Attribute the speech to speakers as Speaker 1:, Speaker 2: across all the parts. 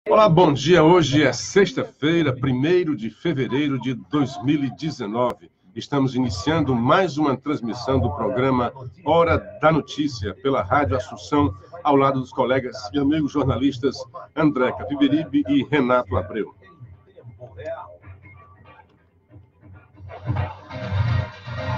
Speaker 1: Olá, bom dia. Hoje é sexta-feira, 1º de fevereiro de 2019. Estamos iniciando mais uma transmissão do programa Hora da Notícia, pela Rádio Assunção, ao lado dos colegas e amigos jornalistas André Capiberibe e Renato Abreu.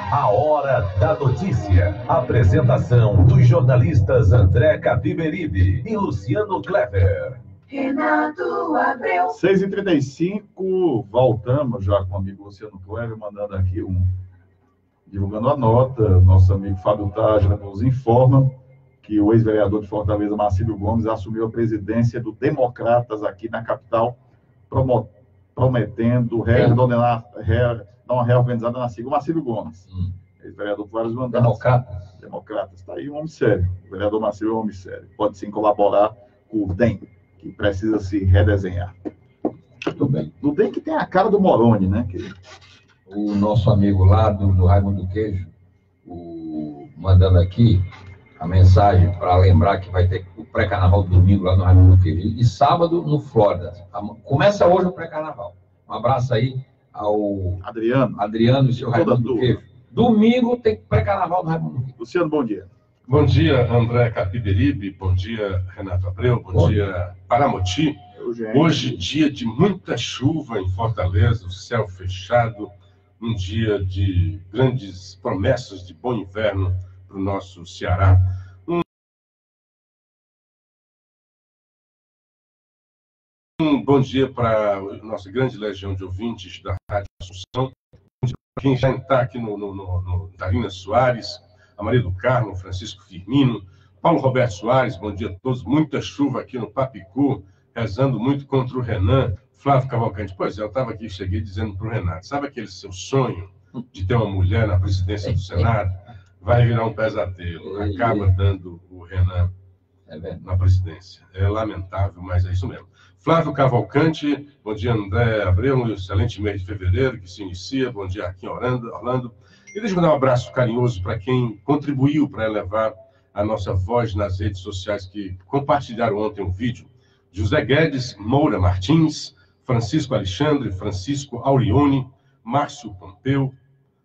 Speaker 2: A Hora da Notícia. Apresentação dos jornalistas André Capiberibe e Luciano Clever.
Speaker 3: Renato Abreu.
Speaker 4: 6h35, voltamos já com o amigo Luciano Clever, mandando aqui divulgando a nota. Nosso amigo Fábio Tágila nos informa que o ex-vereador de Fortaleza, Marcílio Gomes, assumiu a presidência do Democratas aqui na capital, prometendo dar uma reorganizada na sigla. Marcílio Gomes, ex-vereador por vários mandatos. Democratas, está aí um homem sério. O vereador Marcílio é um homem sério. Pode sim colaborar com o DEM, que precisa se redesenhar.
Speaker 5: Muito bem.
Speaker 4: No DEM que tem a cara do Moroni, né?
Speaker 5: O nosso amigo lá do Raimundo Queijo, mandando aqui a mensagem para lembrar que vai ter o pré-carnaval domingo lá no Raimundo Queijo. E sábado no Flórida. Começa hoje o pré-carnaval. Um abraço aí ao Adriano e seu Raimundo Queijo. Domingo tem pré-carnaval do Raimundo Queijo.
Speaker 4: Luciano, bom dia.
Speaker 1: Bom dia, André Capiberibe. Bom dia, Renato Abreu. Bom dia, Paramoti. Hoje, dia de muita chuva em Fortaleza, o céu fechado, um dia de grandes promessas de bom inverno para o nosso Ceará. Um bom dia para a nossa grande legião de ouvintes da Rádio Assunção. Bom dia para quem já está aqui no Darina Soares, a Maria do Carmo, Francisco Firmino, Paulo Roberto Soares, bom dia a todos. Muita chuva aqui no Papicu, rezando muito contra o Renan. Flávio Cavalcante, pois é, eu estava aqui, cheguei dizendo para o Renato, sabe aquele seu sonho de ter uma mulher na presidência do Senado? Vai virar um pesadelo, acaba dando o Renan na presidência. É lamentável, mas é isso mesmo. Flávio Cavalcante, bom dia, André Abreu, um excelente mês de fevereiro que se inicia, bom dia aqui em Orlando. E deixa eu dar um abraço carinhoso para quem contribuiu para elevar a nossa voz nas redes sociais, que compartilharam ontem um vídeo. José Guedes, Moura Martins, Francisco Alexandre, Francisco Aurione, Márcio Pompeu,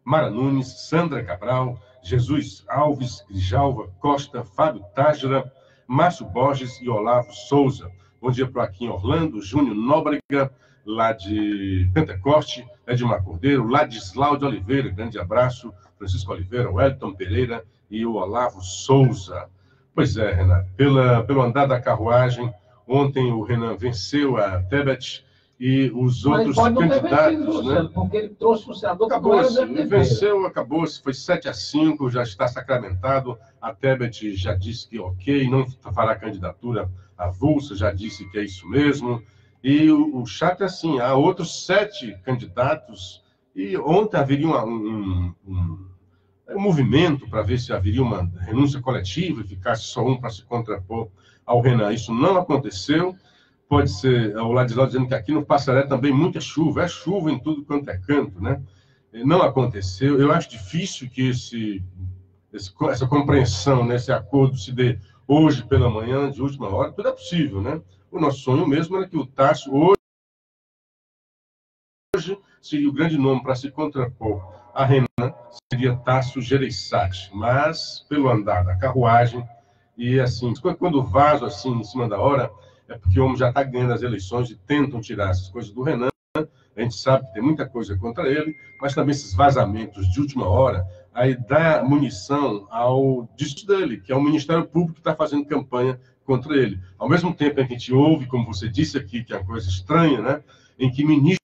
Speaker 1: Mara Nunes, Sandra Cabral, Jesus Alves, Grijalva Costa, Fábio Tágila, Márcio Borges e Olavo Souza. Bom dia para aqui em Orlando, Júnior Nóbrega, lá de Pentecoste, Edmar Cordeiro, Ladislau de Oliveira, grande abraço, Francisco Oliveira, Wellington Pereira e o Olavo Souza. Pois é, Renan, pelo andar da carruagem, ontem o Renan venceu a Tebet e os outros candidatos, né?
Speaker 5: Porque ele trouxe o senador.
Speaker 1: Acabou-se, foi 7-5, já está sacramentado. A Tebet já disse que ok, não fará candidatura avulsa, já disse que é isso mesmo. E o chato é assim, há outros 7 candidatos, e ontem haveria um movimento para ver se haveria uma renúncia coletiva e ficasse só um para se contrapor ao Renan. Isso não aconteceu. Pode ser o Ladislau dizendo que aqui no Passaré também muita chuva, é chuva em tudo quanto é canto, né? Não aconteceu. Eu acho difícil que essa compreensão, né, esse acordo se dê hoje pela manhã, de última hora. Tudo é possível, né? O nosso sonho mesmo era que o Tasso hoje seria o grande nome para se contrapor a Renan, seria Tasso Gereissati, mas pelo andar da carruagem, e assim, quando vazo assim em cima da hora, é porque o homem já está ganhando as eleições e tentam tirar essas coisas do Renan. A gente sabe que tem muita coisa contra ele, mas também esses vazamentos de última hora, aí dá munição ao disco dele, que é o Ministério Público que está fazendo campanha contra ele. Ao mesmo tempo em que a gente ouve, como você disse aqui, que é uma coisa estranha, né, em que ministros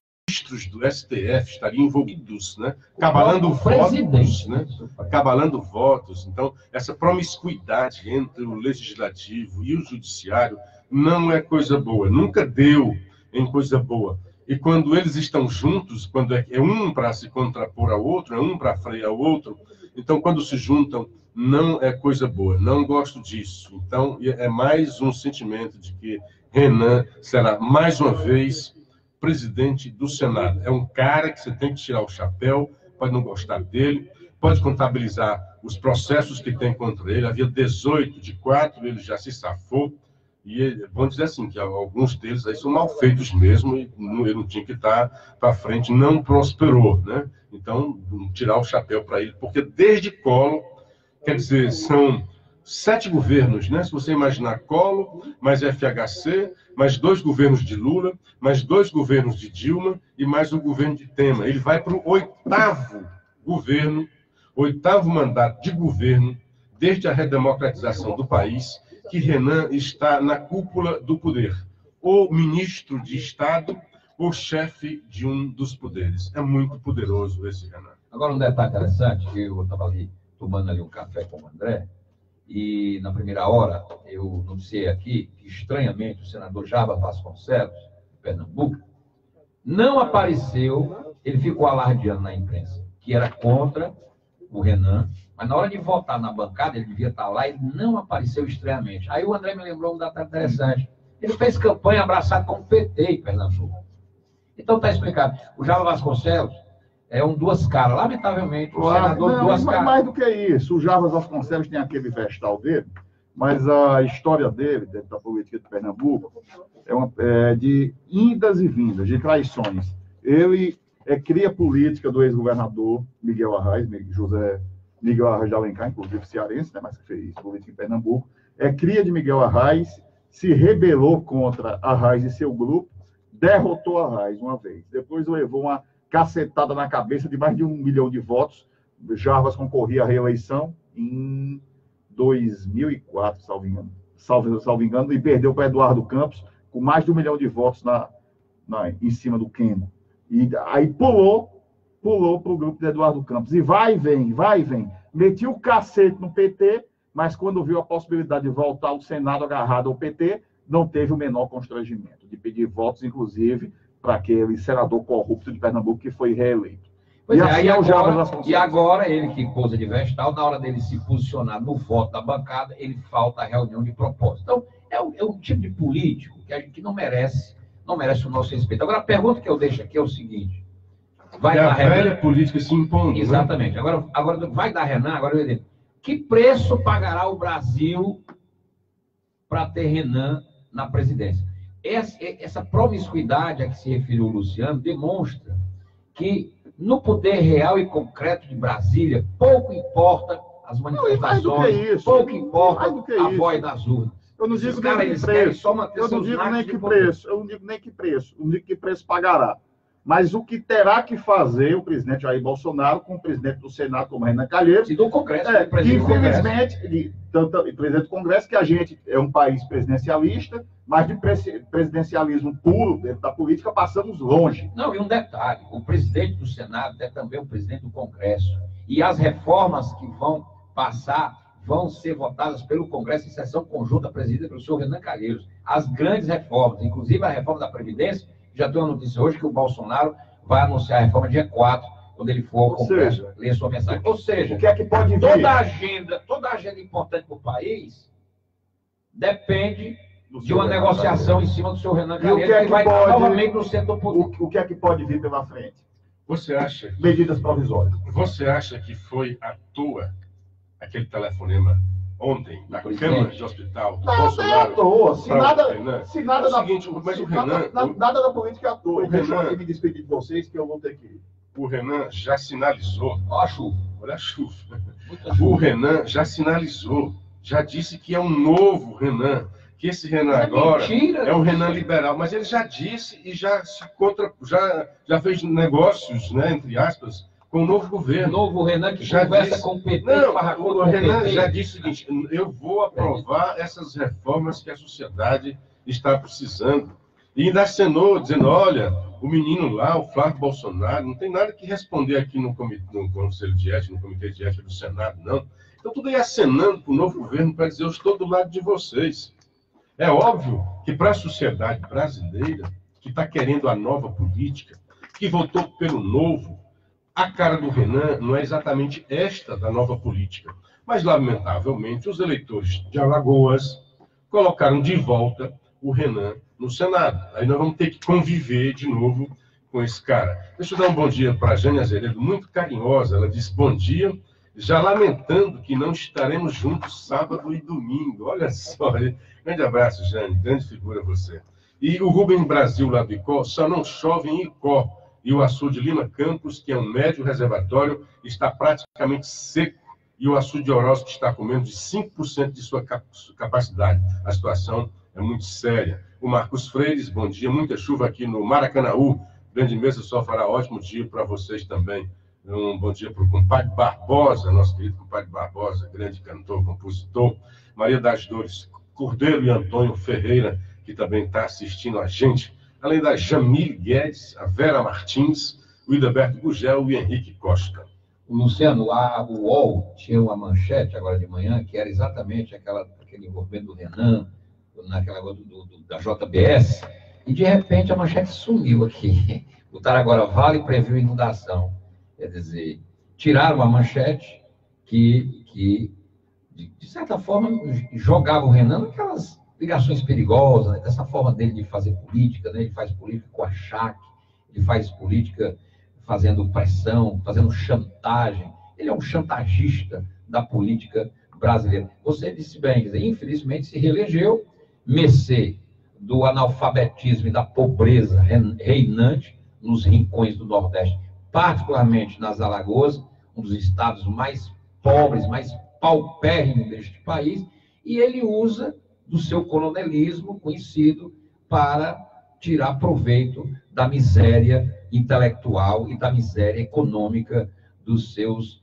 Speaker 1: do STF estariam envolvidos, né, cabalando votos, né, cabalando votos. Então, essa promiscuidade entre o legislativo e o judiciário não é coisa boa, nunca deu em coisa boa. E quando eles estão juntos, quando é um para se contrapor ao outro, é um para frear o outro, então quando se juntam, não é coisa boa, não gosto disso. Então é mais um sentimento de que Renan será mais uma vez presidente do Senado. É um cara que você tem que tirar o chapéu, pode não gostar dele, pode contabilizar os processos que tem contra ele. Havia 18, de 4 ele já se safou. E vamos dizer assim, que alguns deles aí são mal feitos mesmo, e ele não tinha que estar para frente, não prosperou, né? Então, tirar o chapéu para ele, porque desde Collor, quer dizer, são 7 governos, né? Se você imaginar Collor, mais FHC, mais 2 governos de Lula, mais 2 governos de Dilma e mais o governo de Temer. Ele vai para o 8º governo, 8º mandato de governo, desde a redemocratização do país, que Renan está na cúpula do poder, ou ministro de Estado, ou chefe de um dos poderes. É muito poderoso esse Renan.
Speaker 5: Agora, um detalhe interessante, eu estava ali tomando ali um café com o André, e na primeira hora eu noticiei aqui que, estranhamente, o senador Jarbas Vasconcelos, de Pernambuco, não apareceu, ele ficou alardeando na imprensa, que era contra o Renan, mas na hora de votar na bancada, ele devia estar lá, ele não apareceu estranhamente. Aí o André me lembrou um dado interessante. Ele fez campanha abraçado com o PT em Pernambuco. Então está explicado. O Jarbas Vasconcelos é um duas caras. Lamentavelmente, o senador duas caras.
Speaker 4: Mais do que isso, o Jarbas Vasconcelos tem aquele vestal dele, mas a história dele, dentro da política de Pernambuco, é de indas e vindas, de traições. Ele é cria política do ex-governador Miguel Arraes, José Miguel Arraes de Alencar, inclusive cearense, né, mas que fez política em Pernambuco. É cria de Miguel Arraes, se rebelou contra Arraes e seu grupo, derrotou Arraes uma vez. Depois levou uma cacetada na cabeça de mais de 1 milhão de votos. Jarbas concorria à reeleição em 2004, salvo engano, e perdeu para Eduardo Campos com mais de 1 milhão de votos em cima do Quemo. E aí pulou para o grupo de Eduardo Campos. E vai e vem. Metia o cacete no PT, mas quando viu a possibilidade de voltar ao Senado agarrado ao PT, não teve o menor constrangimento de pedir votos, inclusive, para aquele senador corrupto de Pernambuco que foi reeleito.
Speaker 5: Pois e agora, ele que pousa de vestal, na hora dele se posicionar no voto da bancada, ele falta a reunião de propósito. Então, é um tipo de político que não merece o nosso respeito. Agora, a pergunta que eu deixo aqui é o seguinte. Vai dar
Speaker 1: Renan, velha política se impondo.
Speaker 5: Exatamente. Né? Agora vai dar Renan, agora eu digo, que preço pagará o Brasil para ter Renan na presidência? Essa promiscuidade a que se referiu o Luciano demonstra que no poder real e concreto de Brasília, pouco importa as manifestações, pouco importa a voz das urnas.
Speaker 4: Eu não digo nem que preço. Eu não digo nem que preço. Eu não digo nem que preço. Eu não digo que preço pagará. Mas o que terá que fazer o presidente Jair Bolsonaro com o presidente do Senado, como Renan Calheiros,
Speaker 5: e do Congresso,
Speaker 4: infelizmente, tanto o presidente do Congresso, que a gente é um país presidencialista, mas de presidencialismo puro dentro da política passamos longe.
Speaker 5: Não, e um detalhe, o presidente do Senado é também o presidente do Congresso, e as reformas que vão passar vão ser votadas pelo Congresso em sessão conjunta presidida pelo senhor Renan Calheiros. As grandes reformas, inclusive a reforma da Previdência. Já tem uma notícia hoje que o Bolsonaro vai anunciar a reforma dia 4, quando ele for ao Congresso ler sua mensagem. Ou seja,
Speaker 4: o que é que pode vir?
Speaker 5: Toda a agenda importante para o país depende de uma negociação em cima do senhor Renan Calheiros, que vai estar novamente no setor político.
Speaker 4: O que é que pode vir pela frente?
Speaker 1: Você acha?
Speaker 4: Medidas provisórias.
Speaker 1: Você acha que foi à toa aquele telefonema ontem, na Câmara de Hospital do Bolsonaro?
Speaker 4: Não é à toa. Se nada da política é à toa. Deixa eu aqui me despedir de vocês, que eu vou ter que ir.
Speaker 1: O Renan já sinalizou.
Speaker 5: Olha a chuva.
Speaker 1: Olha a chuva. O Renan já sinalizou, já disse que é um novo Renan, que esse Renan agora é um Renan liberal, mas ele já disse e já fez negócios, né, entre aspas, com o novo governo.
Speaker 5: O novo Renan que já conversa com o PT.
Speaker 1: Não, o Renan já disse o seguinte, eu vou aprovar essas reformas que a sociedade está precisando. E ainda acenou, dizendo, olha, o menino lá, o Flávio Bolsonaro, não tem nada que responder aqui no Conselho de Ética, no Comitê de Ética do Senado, não. Então, tudo aí acenando para o novo governo para dizer, eu estou do lado de vocês. É óbvio que para a sociedade brasileira, que está querendo a nova política, que votou pelo novo, a cara do Renan não é exatamente esta da nova política. Mas, lamentavelmente, os eleitores de Alagoas colocaram de volta o Renan no Senado. Aí nós vamos ter que conviver de novo com esse cara. Deixa eu dar um bom dia para a Jane Azeredo, muito carinhosa. Ela disse, bom dia, já lamentando que não estaremos juntos sábado e domingo. Olha só, grande abraço, Jane, grande figura você. E o Rubem Brasil, lá do Icó, só não chove em Icó. E o açude Lima Campos, que é um médio reservatório, está praticamente seco. E o açude de Oroz, que está com menos de 5% de sua capacidade. A situação é muito séria. O Marcos Freires, bom dia. Muita chuva aqui no Maracanaú. Grande mesa, só fará ótimo dia para vocês também. Um bom dia para o compadre Barbosa, nosso querido compadre Barbosa, grande cantor, compositor. Maria das Dores Cordeiro e Antônio Ferreira, que também está assistindo a gente. Além da Jamile Guedes, a Vera Martins, o Idaberto Gugel e o Henrique Costa.
Speaker 5: Luciano, o UOL tinha uma manchete agora de manhã, que era exatamente aquele envolvimento do Renan, naquela da JBS, e de repente a manchete sumiu aqui. Botaram agora, Vale previu inundação. Quer dizer, tiraram a manchete que de certa forma, jogava o Renan naquelas ligações perigosas, né? Dessa forma dele de fazer política, né? Ele faz política com achaque, ele faz política fazendo pressão, fazendo chantagem. Ele é um chantagista da política brasileira. Você disse bem, infelizmente se reelegeu, mercê do analfabetismo e da pobreza reinante nos rincões do Nordeste, particularmente nas Alagoas, um dos estados mais pobres, mais paupérrimos deste país, e ele usa do seu coronelismo conhecido para tirar proveito da miséria intelectual e da miséria econômica dos seus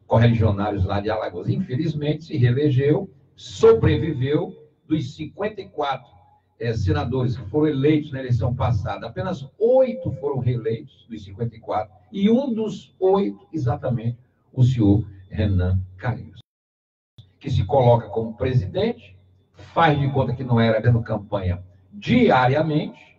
Speaker 5: correligionários lá de Alagoas. Infelizmente, se reelegeu, sobreviveu. Dos 54 senadores que foram eleitos na eleição passada, apenas 8 foram reeleitos, dos 54, e um dos 8, exatamente, o senhor Renan Calheiros, que se coloca como presidente, faz de conta que não era, dando campanha diariamente,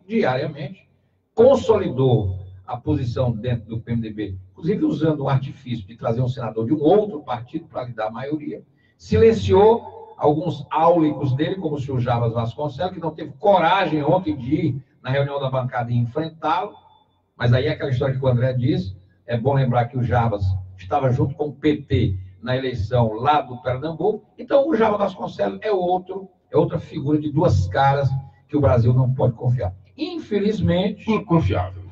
Speaker 5: consolidou a posição dentro do PMDB, inclusive usando o artifício de trazer um senador de um outro partido para lhe dar a maioria, silenciou alguns áulicos dele, como o senhor Jarbas Vasconcelos, que não teve coragem ontem de ir na reunião da bancada e enfrentá-lo, mas aí é aquela história que o André disse, é bom lembrar que o Jarbas estava junto com o PT na eleição lá do Pernambuco, então o Jarbas Vasconcelos é outra figura de duas caras que o Brasil não pode confiar. Infelizmente... Inconfiável.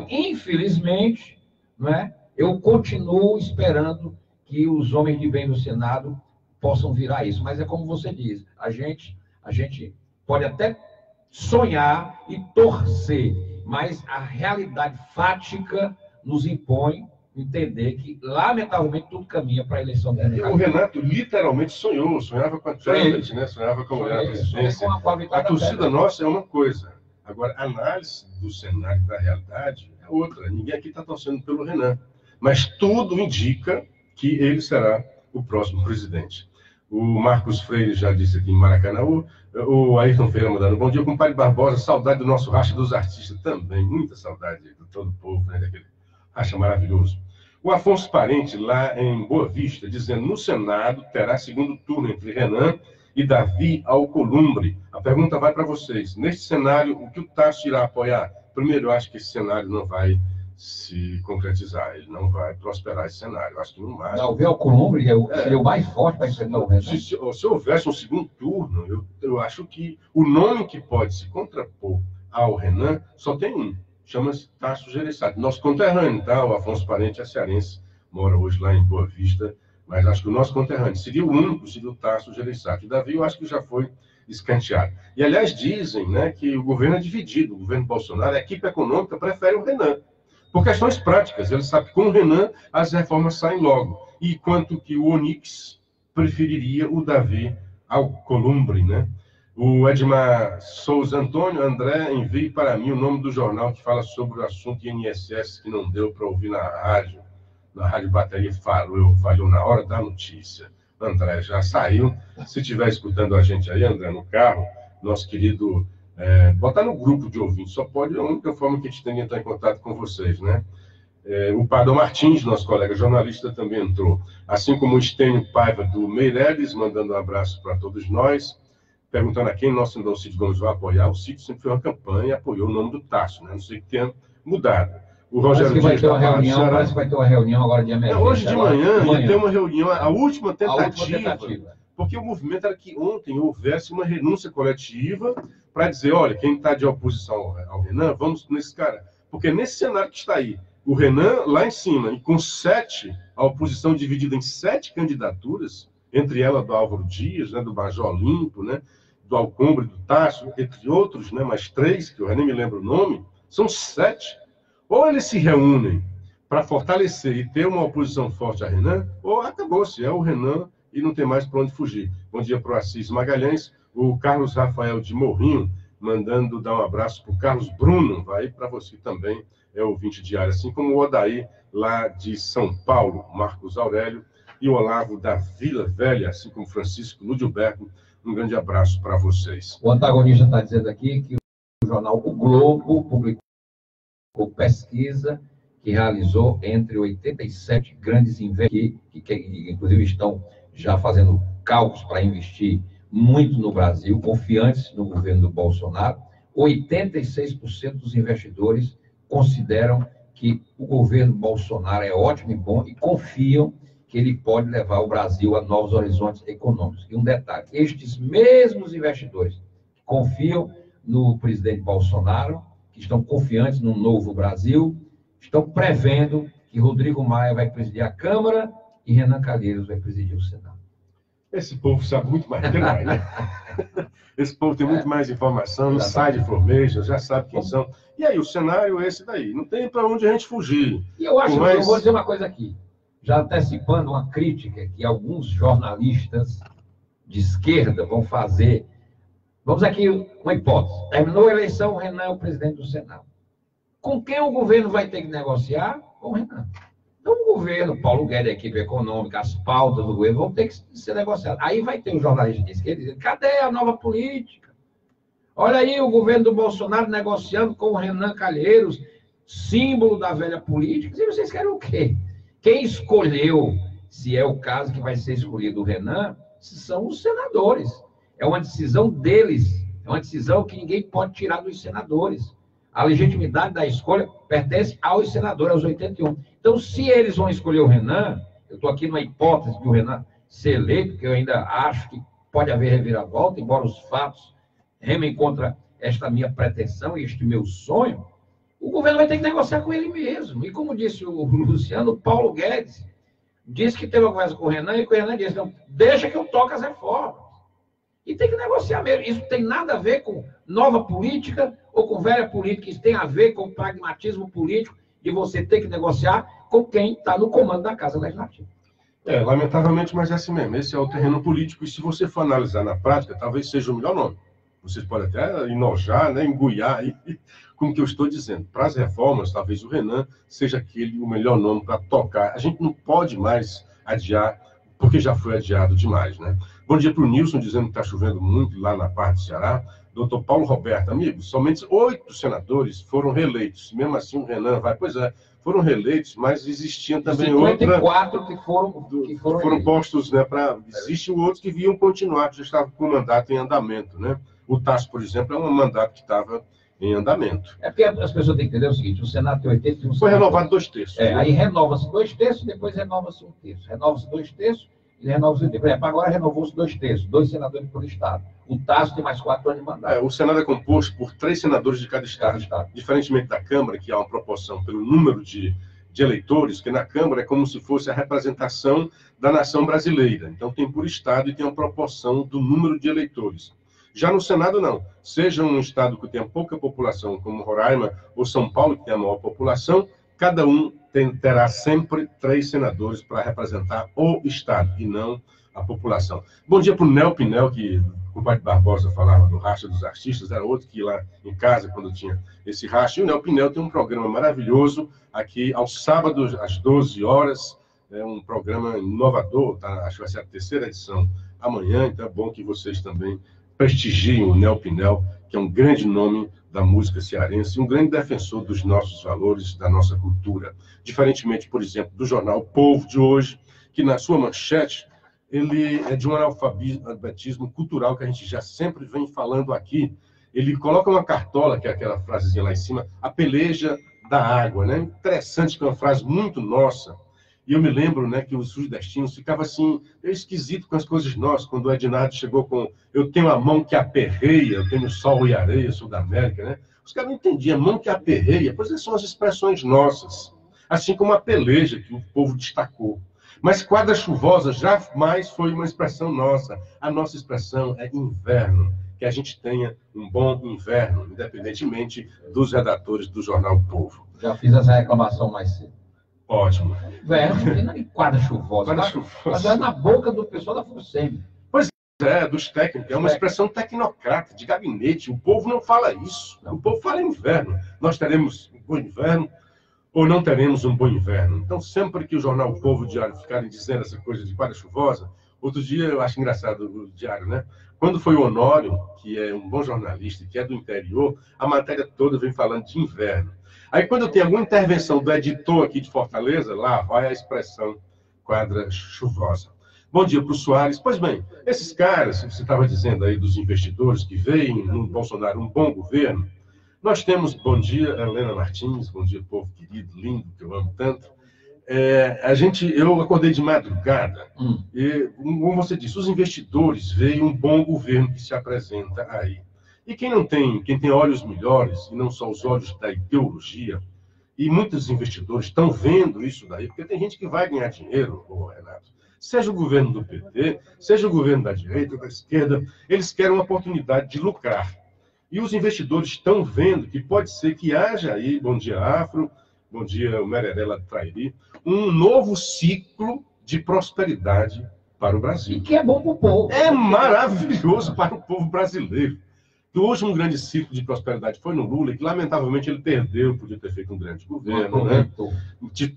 Speaker 5: Infelizmente, não é? Eu continuo esperando que os homens de bem do Senado possam virar isso, mas é como você diz, a gente pode até sonhar e torcer, mas a realidade fática nos impõe entender que, lamentavelmente, tudo caminha para a eleição da
Speaker 1: O Renato literalmente sonhava com a Trump, né? Sonhava com a presidência. A torcida nossa é uma coisa, agora a análise do cenário da realidade é outra. Ninguém aqui está torcendo pelo Renan, mas tudo indica que ele será o próximo presidente. O Marcos Freire já disse aqui em Maracanaú, o Ayrton Ferreira mandando bom dia, compadre Barbosa, saudade do nosso racha dos artistas também, muita saudade de todo o povo, né, daquele racha maravilhoso. O Afonso Parente, lá em Boa Vista, dizendo, no Senado terá segundo turno entre Renan e Davi Alcolumbre. A pergunta vai para vocês, neste cenário, o que o Tasso irá apoiar? Primeiro, eu acho que esse cenário não vai se concretizar, ele não vai prosperar esse cenário. Eu acho que no máximo...
Speaker 5: Davi Alcolumbre seria o mais forte para enfrentar o Renan.
Speaker 1: Se houvesse um segundo turno, eu acho que o nome que pode se contrapor ao Renan só tem um, chama-se Tasso Gereissati. Nosso conterrâneo, tá? O Afonso Parente é cearense, mora hoje lá em Boa Vista, mas acho que o nosso conterrâneo seria o único, seria o Tasso Gereissati. O Davi, eu acho que já foi escanteado. E, aliás, dizem, né, que o governo é dividido, o governo Bolsonaro, a equipe econômica prefere o Renan. Por questões práticas, ele sabe que com o Renan as reformas saem logo. E quanto que o Onix preferiria o Davi Alcolumbre, né? O Edmar Souza Antônio, André, envie para mim o nome do jornal que fala sobre o assunto INSS que não deu para ouvir na rádio bateria falhou na hora da notícia. André já saiu. Se estiver escutando a gente aí, André, no carro, nosso querido... botar no grupo de ouvintes, só pode, a única forma que a gente tem de entrar em contato com vocês, né? O Padre Martins, nosso colega jornalista, também entrou. Assim como o Estênio Paiva do Meireles, mandando um abraço para todos nós, perguntando a quem nosso senador Cid Gomes vai apoiar. O Cid sempre fez uma campanha e apoiou o nome do Tasso, né? Não sei que tenha mudado. o Rogério
Speaker 5: Dias vai ter uma
Speaker 1: da Barra do
Speaker 5: reunião,
Speaker 1: Ceará.
Speaker 5: parece que vai ter uma reunião agora de emergência.
Speaker 1: Hoje de manhã ia ter uma reunião, a última tentativa.
Speaker 5: tentativa.
Speaker 1: Porque o movimento era que ontem houvesse uma renúncia coletiva para dizer, olha, quem está de oposição ao Renan, vamos nesse cara. Porque nesse cenário que está aí, o Renan lá em cima, e com 7, a oposição dividida em 7 candidaturas, entre elas do Álvaro Dias, né, do Major Limpo, né, do Alcombre, do Tássio, entre outros, né, mais 3, que eu nem me lembro o nome, são 7. Ou eles se reúnem para fortalecer e ter uma oposição forte a Renan, ou acabou-se, é o Renan e não tem mais para onde fugir. Bom dia para o Assis Magalhães, o Carlos Rafael de Morrinho, mandando dar um abraço para o Carlos Bruno, vai para você também, é ouvinte diário, assim como o Odaí, lá de São Paulo, Marcos Aurélio, e o Olavo da Vila Velha, assim como Francisco Ludilberto, um grande abraço para vocês.
Speaker 5: O antagonista está dizendo aqui que o jornal O Globo publicou pesquisa que realizou entre 87 grandes investidores, que inclusive estão já fazendo cálculos para investir muito no Brasil, confiantes no governo do Bolsonaro. 86% dos investidores consideram que o governo Bolsonaro é ótimo e bom e confiam que ele pode levar o Brasil a novos horizontes econômicos. E um detalhe, estes mesmos investidores que confiam no presidente Bolsonaro, que estão confiantes num novo Brasil, estão prevendo que Rodrigo Maia vai presidir a Câmara e Renan Calheiros vai presidir o Senado.
Speaker 1: Esse povo sabe muito mais que nós, né? Esse povo tem muito mais informação, inside information, já sabe quem são. E aí, o cenário é esse daí. Não tem para onde a gente fugir.
Speaker 5: E eu acho, eu vou dizer uma coisa aqui, já antecipando uma crítica que alguns jornalistas de esquerda vão fazer. Vamos aqui, uma hipótese. Terminou a eleição, o Renan é o presidente do Senado. Com quem o governo vai ter que negociar? Com o Renan. Então, o governo, Paulo Guedes, a equipe econômica, as pautas do governo vão ter que ser negociadas. Aí vai ter um jornalista de esquerda dizendo, cadê a nova política? Olha aí o governo do Bolsonaro negociando com o Renan Calheiros, símbolo da velha política. E vocês querem o quê? Quem escolheu, se é o caso que vai ser escolhido o Renan, são os senadores. É uma decisão deles. É uma decisão que ninguém pode tirar dos senadores. A legitimidade da escolha pertence aos senadores, aos 81. Então, se eles vão escolher o Renan, eu estou aqui numa hipótese de o Renan ser eleito, porque eu ainda acho que pode haver reviravolta, embora os fatos remem contra esta minha pretensão e este meu sonho, o governo vai ter que negociar com ele mesmo. E como disse o Luciano, o Paulo Guedes disse que teve uma conversa com o Renan, e o Renan disse, não, deixa que eu toque as reformas. E tem que negociar mesmo. Isso tem nada a ver com nova política ou com velha política. Isso tem a ver com pragmatismo político de você ter que negociar com quem está no comando da Casa Legislativa.
Speaker 1: Lamentavelmente, mas é assim mesmo. Esse é o terreno político. E se você for analisar na prática, talvez seja o melhor nome. Vocês podem até enojar, né, enguiar aí, como que eu estou dizendo. Para as reformas, talvez o Renan seja o melhor nome para tocar. A gente não pode mais adiar, porque já foi adiado demais, né? Bom dia para o Nilson, dizendo que está chovendo muito lá na parte do Ceará. Doutor Paulo Roberto, amigos, somente 8 senadores foram reeleitos. Mesmo assim, o Renan vai... Pois é, foram reeleitos, mas existiam também
Speaker 5: 54 que
Speaker 1: foram postos, né? Existem outros que vinham continuar, que já estavam com o mandato em andamento, né? O Tássio, por exemplo, é um mandato que estava em andamento.
Speaker 5: É porque as pessoas têm que entender o seguinte, o Senado tem 81...
Speaker 1: Foi renovado 2 terços.
Speaker 5: Aí renova-se 2 terços, depois renova-se 1 terço. Renova-se 2 terços, e renova-se 1 terço. Por exemplo, agora renovou-se 2 terços, 2 senadores por estado. O Tássio tem mais 4 anos de mandato.
Speaker 1: O Senado é composto por 3 senadores de cada estado. Diferentemente da Câmara, que há uma proporção pelo número de eleitores, que na Câmara é como se fosse a representação da nação brasileira. Então tem por estado e tem uma proporção do número de eleitores. Já no Senado, não. Seja um estado que tenha pouca população, como Roraima ou São Paulo, que tem a maior população, cada um terá sempre 3 senadores para representar o estado e não a população. Bom dia para o Nel Pinel, que o compadre Barbosa falava do Racha dos Artistas, era outro que ia lá em casa quando tinha esse racha. E o Nel Pinel tem um programa maravilhoso aqui aos sábados, às 12 horas. É um programa inovador, tá? Acho que vai ser a 3ª edição amanhã, então é bom que vocês também prestigiem o Nel Pinel, que é um grande nome da música cearense, um grande defensor dos nossos valores, da nossa cultura. Diferentemente, por exemplo, do jornal O Povo de hoje, que na sua manchete, ele é de um analfabetismo cultural que a gente já sempre vem falando aqui. Ele coloca uma cartola, que é aquela frasezinha lá em cima, a peleja da água, né? Interessante, que é uma frase muito nossa. E eu me lembro, né, que os sudestinos ficavam assim, meio esquisito com as coisas nossas, quando o Ednardo chegou com eu tenho a mão que aperreia, eu tenho sol e areia, sul da América, né? Os caras não entendiam, mão que aperreia, pois essas são as expressões nossas, assim como a peleja, que o povo destacou. Mas quadra chuvosa jamais foi uma expressão nossa. A nossa expressão é inverno, que a gente tenha um bom inverno, independentemente dos redatores do jornal Povo.
Speaker 5: Já fiz essa reclamação mais cedo.
Speaker 1: Ótimo.
Speaker 5: Inverno, não tem quadra chuvosa.
Speaker 1: Quadra chuvosa.
Speaker 5: Mas é na boca do pessoal da FUNSEMI.
Speaker 1: É, dos técnicos, é uma expressão tecnocrata, de gabinete. O povo não fala isso. O povo fala inverno. Nós teremos um bom inverno ou não teremos um bom inverno. Então, sempre que o jornal O Povo, o Diário, ficarem dizendo essa coisa de quadra chuvosa, outro dia eu acho engraçado o Diário, né? Quando foi o Honório, que é um bom jornalista, que é do interior, a matéria toda vem falando de inverno. Aí, quando tem alguma intervenção do editor aqui de Fortaleza, lá vai a expressão quadra chuvosa. Bom dia para o Soares. Pois bem, esses caras, você estava dizendo aí dos investidores que veem no Bolsonaro um bom governo, nós temos, bom dia, Helena Martins, bom dia, povo querido, lindo, que eu amo tanto. Eu acordei de madrugada, e, como você disse, os investidores veem um bom governo que se apresenta aí. E quem tem olhos melhores, e não só os olhos da ideologia, e muitos investidores estão vendo isso daí, porque tem gente que vai ganhar dinheiro, Renato, seja o governo do PT, seja o governo da direita, da esquerda, eles querem uma oportunidade de lucrar. E os investidores estão vendo que pode ser que haja aí, bom dia Afro, bom dia o Mererela Trairi, um novo ciclo de prosperidade para o Brasil.
Speaker 5: E que é bom para o povo.
Speaker 1: É maravilhoso para o povo brasileiro. O último grande ciclo de prosperidade foi no Lula, e que lamentavelmente ele perdeu, podia ter feito um grande governo, né?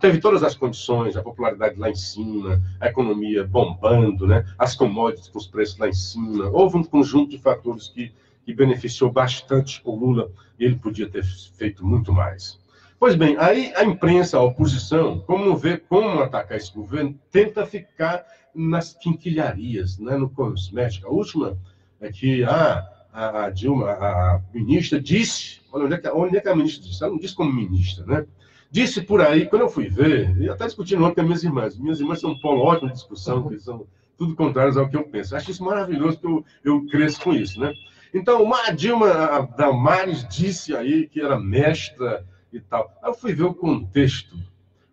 Speaker 1: Teve todas as condições, a popularidade lá em cima, a economia bombando, né? As commodities com os preços lá em cima. Houve um conjunto de fatores que beneficiou bastante o Lula, e ele podia ter feito muito mais. Pois bem, aí a imprensa, a oposição, como não vê como atacar esse governo, tenta ficar nas quinquilharias, né? No cosmético. A última é que a Dilma, a ministra, disse, olha onde é que a ministra disse? Ela não disse como ministra, né? Disse por aí, quando eu fui ver, e até discutindo ontem com as minhas irmãs são um polo ótimo de discussão, que são tudo contrários ao que eu penso. Acho isso maravilhoso, que eu cresço com isso, né? Então, a Dilma, a Damares, disse aí que era mestra e tal. Aí eu fui ver o contexto.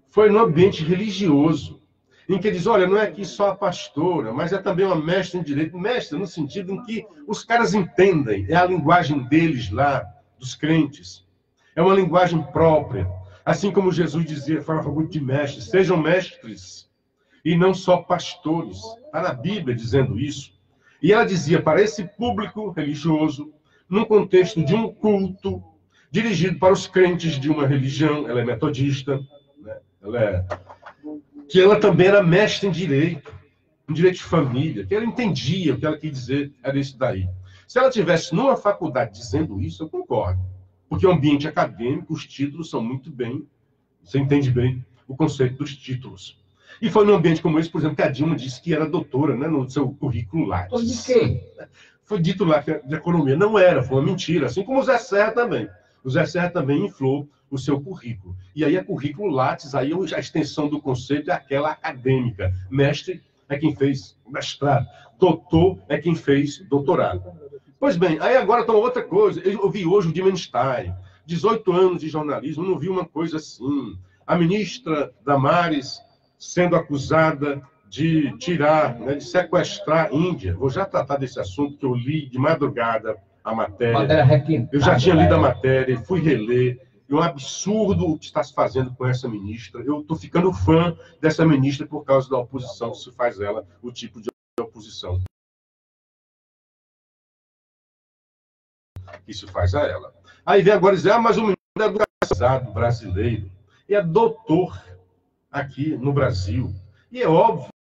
Speaker 1: Foi no ambiente religioso, em que diz, olha, não é aqui só a pastora, mas é também uma mestra em direito. Mestra no sentido em que os caras entendem, é a linguagem deles lá, dos crentes. É uma linguagem própria. Assim como Jesus dizia, falava muito de mestres, sejam mestres e não só pastores. Está na Bíblia dizendo isso. E ela dizia para esse público religioso, num contexto de um culto, dirigido para os crentes de uma religião, ela é metodista, né? Que ela também era mestra em direito de família, que ela entendia o que ela queria dizer, era isso daí. Se ela tivesse numa faculdade dizendo isso, eu concordo. Porque o ambiente acadêmico, os títulos são muito bem, você entende bem o conceito dos títulos. E foi num ambiente como esse, por exemplo, que a Dilma disse que era doutora, né, no seu currículo Lattes.
Speaker 5: De quê?
Speaker 1: Foi dito lá que de economia. Não era, foi uma mentira. Assim como o Zé Serra também. O Zé Serra também inflou o seu currículo. E aí é currículo Lattes, aí a extensão do conceito é aquela acadêmica. Mestre é quem fez mestrado. Doutor é quem fez doutorado. Pois bem, aí agora tem outra coisa. Eu vi hoje o Dimenstein, 18 anos de jornalismo, não vi uma coisa assim. A ministra Damares sendo acusada de tirar, né, de sequestrar a Índia. Vou já tratar desse assunto, que eu li de madrugada a matéria. Eu já tinha lido a matéria, fui reler. É um absurdo o que está se fazendo com essa ministra. Eu estou ficando fã dessa ministra por causa da oposição que se faz ela, o tipo de oposição que se faz a ela. Aí vem agora dizer, mas o menino é casado brasileiro, e é doutor aqui no Brasil. E é óbvio